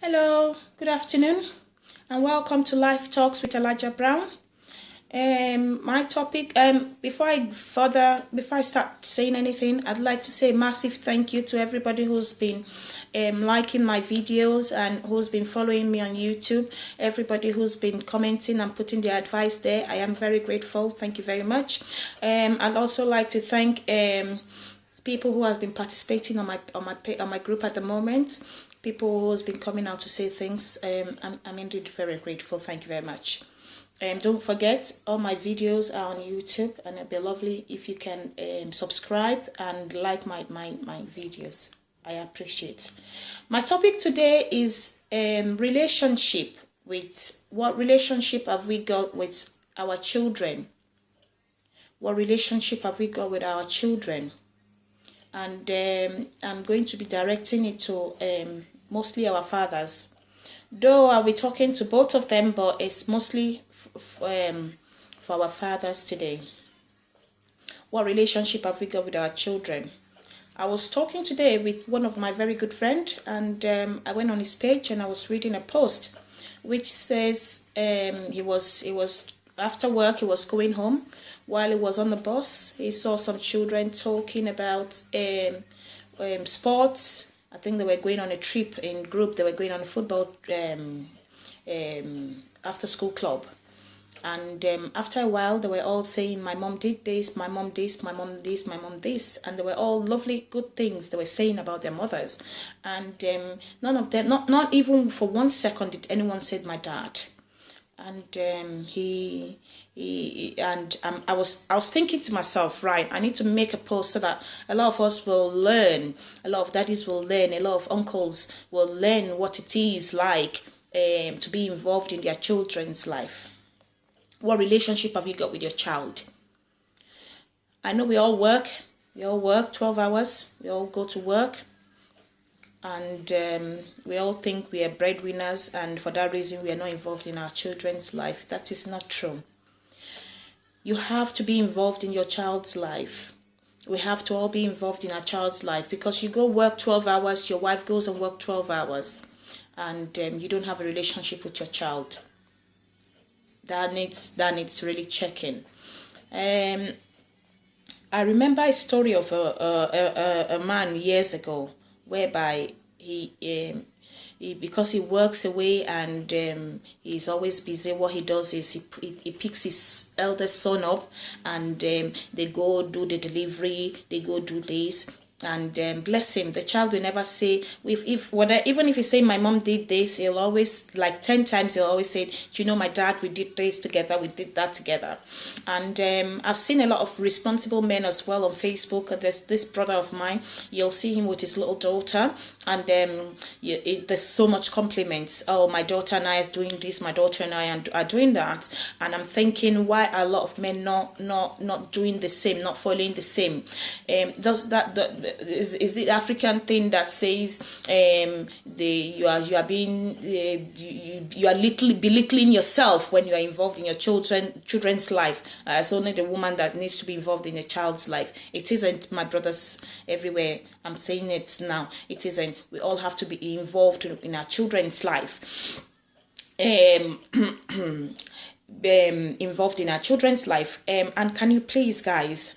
Hello, good afternoon, and welcome to Life Talks with Elijah Brown. My topic, before I start saying anything, I'd like to say a massive thank you to everybody who's been liking my videos and who's been following me on YouTube. Everybody who's been commenting and putting their advice there, I am very grateful. Thank you very much. I'd also like to thank people who have been participating on my group at the moment. People who's been coming out to say things. I'm indeed very grateful. Thank you very much. Don't forget, all my videos are on YouTube, and it'd be lovely if you can subscribe and like my videos. I appreciate. My topic today is relationship. With what relationship have we got with our children? What relationship have we got with our children? And I'm going to be directing it to mostly our fathers. Though I'll be talking to both of them, but it's mostly for our fathers today. What relationship have we got with our children? I was talking today with one of my very good friend, and I went on his page and I was reading a post which says he was after work, he was going home. While he was on the bus, he saw some children talking about sports. I think they were going on a trip in group. They were going on a football after school club. And after a while, they were all saying, my mom did this, my mom this, my mom this, my mom this. And they were all lovely, good things they were saying about their mothers. And none of them, not even for 1 second did anyone say my dad. And I was thinking to myself, right, I need to make a post so that a lot of us will learn, a lot of daddies will learn, a lot of uncles will learn what it is like to be involved in their children's life. What relationship have you got with your child? I know we all work 12 hours, we all go to work. And we all think we are breadwinners, and for that reason we are not involved in our children's life. That is not true. You have to be involved in your child's life. We have to all be involved in our child's life, because you go work 12 hours, your wife goes and work 12 hours, and you don't have a relationship with your child. That needs really checking. I remember a story of a man years ago, whereby he because he works away and he's always busy. What he does is he picks his eldest son up, and they go do the delivery, they go do this. And bless him, the child will never say, even if he say my mom did this, he'll always, like 10 times, he'll always say, do you know my dad, we did this together, we did that together. And I've seen a lot of responsible men as well on Facebook. There's this brother of mine, you'll see him with his little daughter, and there's so much compliments. Oh, my daughter and I are doing this, my daughter and I are doing that. And I'm thinking, why are a lot of men not doing the same, not following the same? Does that is the African thing that says you are belittling yourself when you are involved in your children's life. It's only the woman that needs to be involved in a child's life. It isn't, my brothers everywhere. I'm saying it now. It isn't. We all have to be involved in our children's life. Involved in our children's life. And can you please, guys,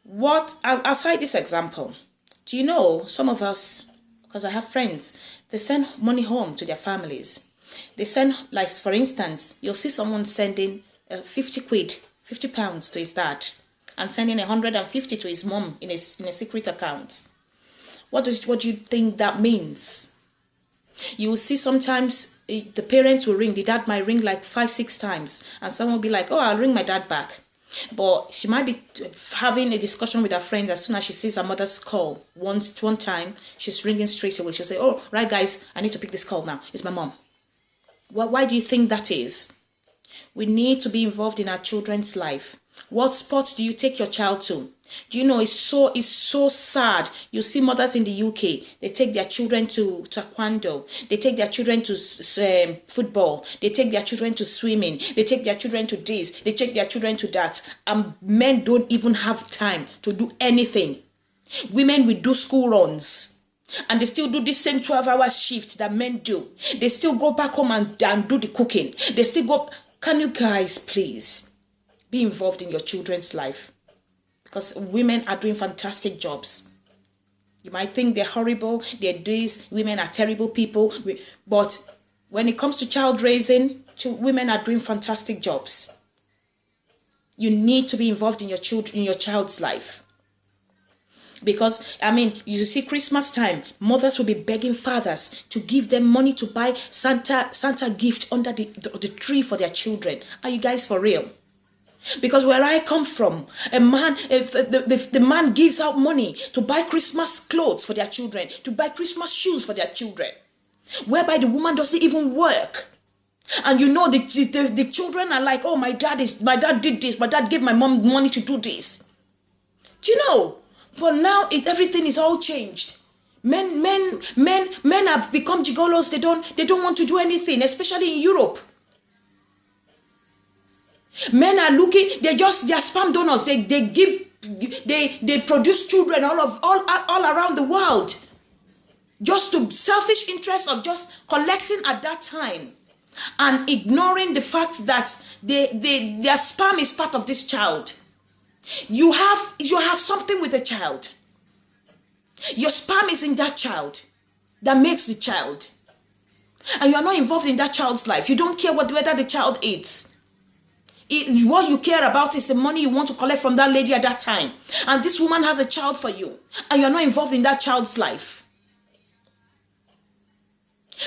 what, outside this example, do you know some of us, because I have friends, they send money home to their families. They send, like, for instance, you'll see someone sending 50 pounds to his dad, and sending 150 to his mom in a secret account. What do you think that means? You will see sometimes the parents will ring, the dad might ring like 5-6 times, and someone will be like, oh, I'll ring my dad back. But she might be having a discussion with her friend. As soon as she sees her mother's call, one time, she's ringing straight away. She'll say, oh, right, guys, I need to pick this call now. It's my mom. Why do you think that is? We need to be involved in our children's life. What sports do you take your child to? Do you know, it's so sad. You see mothers in the UK, they take their children to taekwondo, they take their children to football, they take their children to swimming, they take their children to this, they take their children to that, and men don't even have time to do anything. Women will do school runs. And they still do the same 12-hour shift that men do. They still go back home and do the cooking. They still go. Can you guys please be involved in your children's life? Because women are doing fantastic jobs. You might think they're horrible, they're this, women are terrible people. But when it comes to child raising, women are doing fantastic jobs. You need to be involved in your child's life. Because, I mean, you see Christmas time, mothers will be begging fathers to give them money to buy Santa gift under the tree for their children. Are you guys for real? Because where I come from, a man, if the man gives out money to buy Christmas clothes for their children, to buy Christmas shoes for their children, whereby the woman doesn't even work. And you know, the children are like, oh, my dad did this, my dad gave my mom money to do this. Do you know? But now everything is all changed. Men have become gigolos. They don't want to do anything, especially in Europe. Men are looking, they're sperm donors. They produce children all around the world. Just to selfish interest of just collecting at that time. And ignoring the fact that their sperm is part of this child. You have something with the child. Your sperm is in that child that makes the child. And you are not involved in that child's life. You don't care whether the child eats. What you care about is the money you want to collect from that lady at that time. And this woman has a child for you. And you are not involved in that child's life.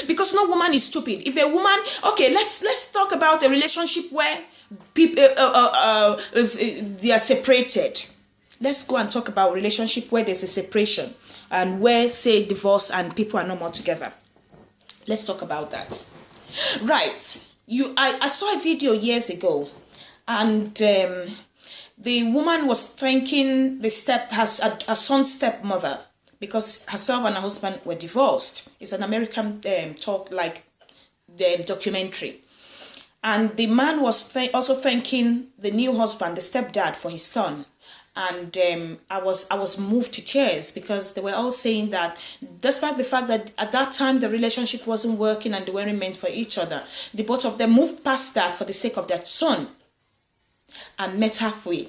Because no woman is stupid. If a woman, okay, let's talk about a relationship where people they are separated. Let's go and talk about relationship where there's a separation and where, say, divorce and people are no more together. Let's talk about that. Right. I saw a video years ago, and the woman was thanking her son's stepmother because herself and her husband were divorced. It's an American documentary. And the man was also thanking the new husband, the stepdad, for his son. And I was moved to tears because they were all saying that despite the fact that at that time the relationship wasn't working and they weren't meant for each other, the both of them moved past that for the sake of their son and met halfway.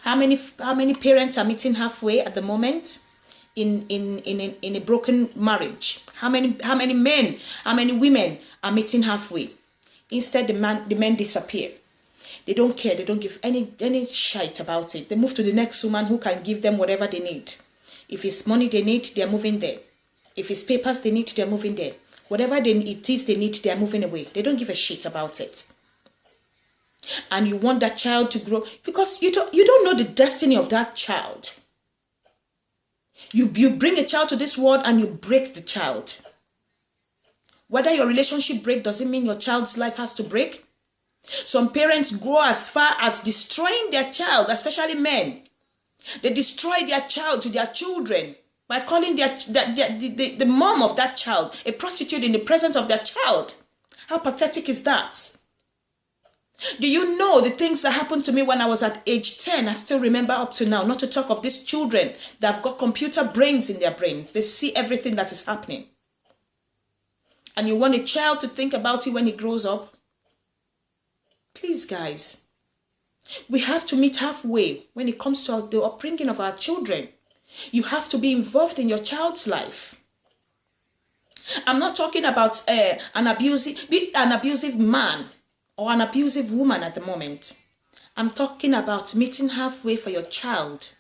How many parents are meeting halfway at the moment in a broken marriage? How many men, how many women are meeting halfway? Instead, the men disappear. They don't care. They don't give any shit about it. They move to the next woman who can give them whatever they need. If it's money they need, they're moving there. If it's papers they need, they're moving there. Whatever it is they need, they're moving away. They don't give a shit about it. And you want that child to grow because you don't know the destiny of that child. You bring a child to this world and you break the child. Whether your relationship breaks doesn't mean your child's life has to break. Some parents go as far as destroying their child, especially men. They destroy their child to their children by calling the mom of that child a prostitute in the presence of their child. How pathetic is that? Do you know the things that happened to me when I was at age 10? I still remember up to now, not to talk of these children that have got computer brains in their brains. They see everything that is happening. And you want a child to think about you when he grows up? Please, guys, we have to meet halfway when it comes to the upbringing of our children. You have to be involved in your child's life. I'm not talking about an abusive man or an abusive woman at the moment. I'm talking about meeting halfway for your child.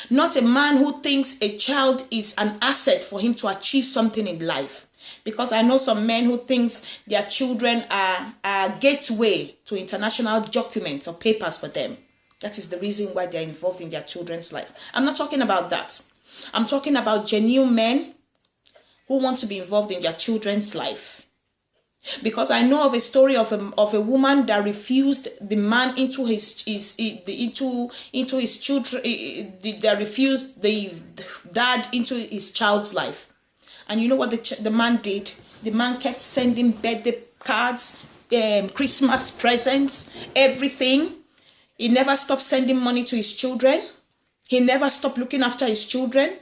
Not a man who thinks a child is an asset for him to achieve something in life. Because I know some men who think their children are a gateway to international documents or papers for them. That is the reason why they're involved in their children's life. I'm not talking about that. I'm talking about genuine men who want to be involved in their children's life. Because I know of a story of a woman that refused the man into his children, that refused the dad into his child's life. And you know what the man did? The man kept sending birthday cards, Christmas presents, everything. He never stopped sending money to his children. He never stopped looking after his children.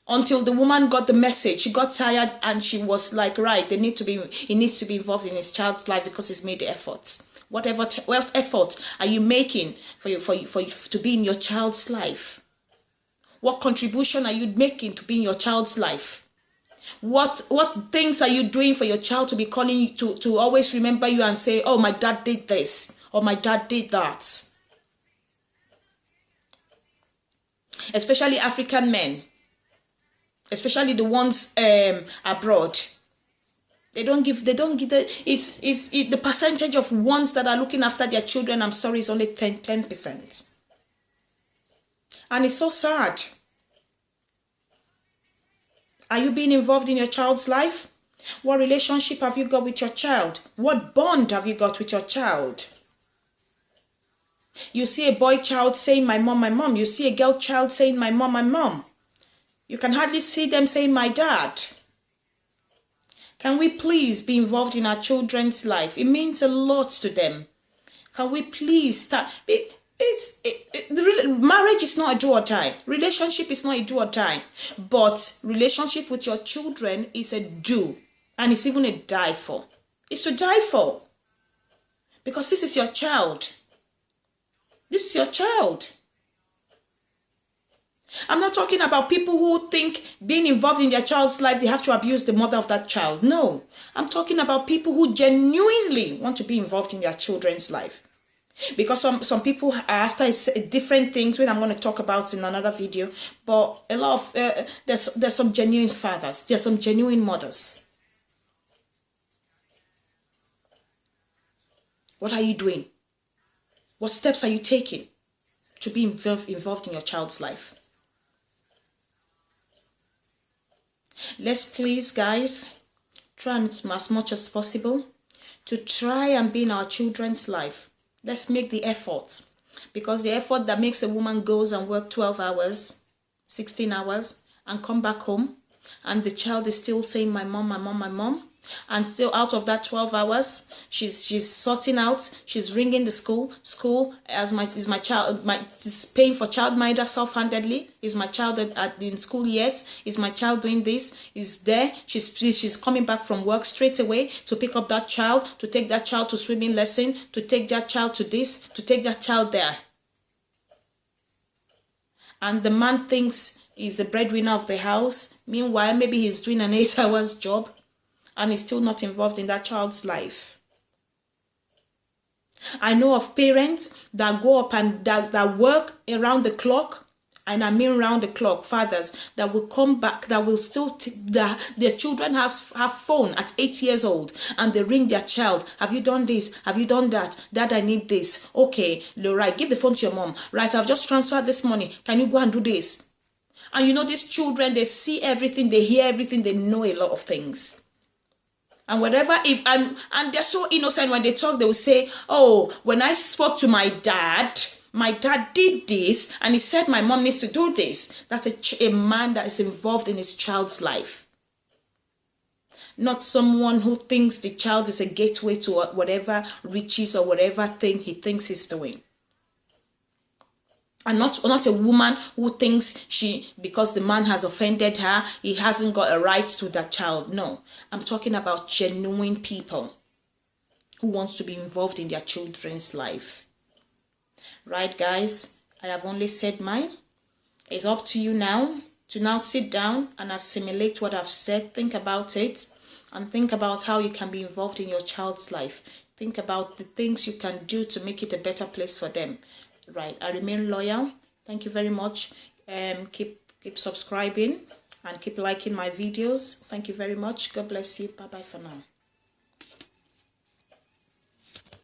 until the woman got the message. She got tired and she was like, right, he needs to be involved in his child's life because he's made the effort. What effort are you making for you to be in your child's life? What contribution are you making to be in your child's life? What things are you doing for your child to be calling you to always remember you and say, oh, my dad did this or my dad did that? Especially African men, especially the ones abroad. The percentage of ones that are looking after their children, I'm sorry, is only 10%. And it's so sad. Are you being involved in your child's life? What relationship have you got with your child? What bond have you got with your child? You see a boy child saying, my mom, my mom. You see a girl child saying, my mom, my mom. You can hardly see them saying, my dad. Can we please be involved in our children's life? It means a lot to them. Can we please start? Marriage is not a do or die. Relationship is not a do or die. But relationship with your children is a do. And it's even a die for. It's to die for. Because this is your child. This is your child. I'm not talking about people who think being involved in their child's life, they have to abuse the mother of that child. No. I'm talking about people who genuinely want to be involved in their children's life. Because some people are after different things, which I'm going to talk about in another video. But a lot of there's some genuine fathers. There's some genuine mothers. What are you doing? What steps are you taking to be involved in your child's life? Let's please, guys, try as much as possible to try and be in our children's life. Let's make the effort. Because the effort that makes a woman goes and work 12 hours, 16 hours, and come back home, and the child is still saying, my mom, my mom, my mom. And still out of that 12 hours, she's sorting out, she's ringing the school is my child, is paying for childminder self-handedly. Is my child in school yet? Is my child doing this? Is there? She's coming back from work straight away to pick up that child, to take that child to swimming lesson, to take that child to this, to take that child there. And the man thinks he's the breadwinner of the house. Meanwhile, maybe he's doing an 8 hours job. And is still not involved in that child's life. I know of parents that go up and that work around the clock, and I mean round the clock, fathers that will come back, that will still, their children have phone at 8 years old, and they ring their child, have you done this? Have you done that? Dad, I need this. Okay, right, give the phone to your mom. Right, I've just transferred this money. Can you go and do this? And you know, these children, they see everything, they hear everything, they know a lot of things. And whatever, and they're so innocent when they talk, they will say, oh, when I spoke to my dad did this, and he said my mom needs to do this. That's a man that is involved in his child's life. Not someone who thinks the child is a gateway to whatever riches or whatever thing he thinks he's doing. And not a woman who thinks because the man has offended her, he hasn't got a right to that child. No, I'm talking about genuine people who wants to be involved in their children's life. Right, guys? I have only said mine. It's up to you now to sit down and assimilate what I've said. Think about it and think about how you can be involved in your child's life. Think about the things you can do to make it a better place for them. Right, I remain loyal. Thank you very much. Keep subscribing and keep liking my videos. Thank you very much. God bless you. Bye bye for now.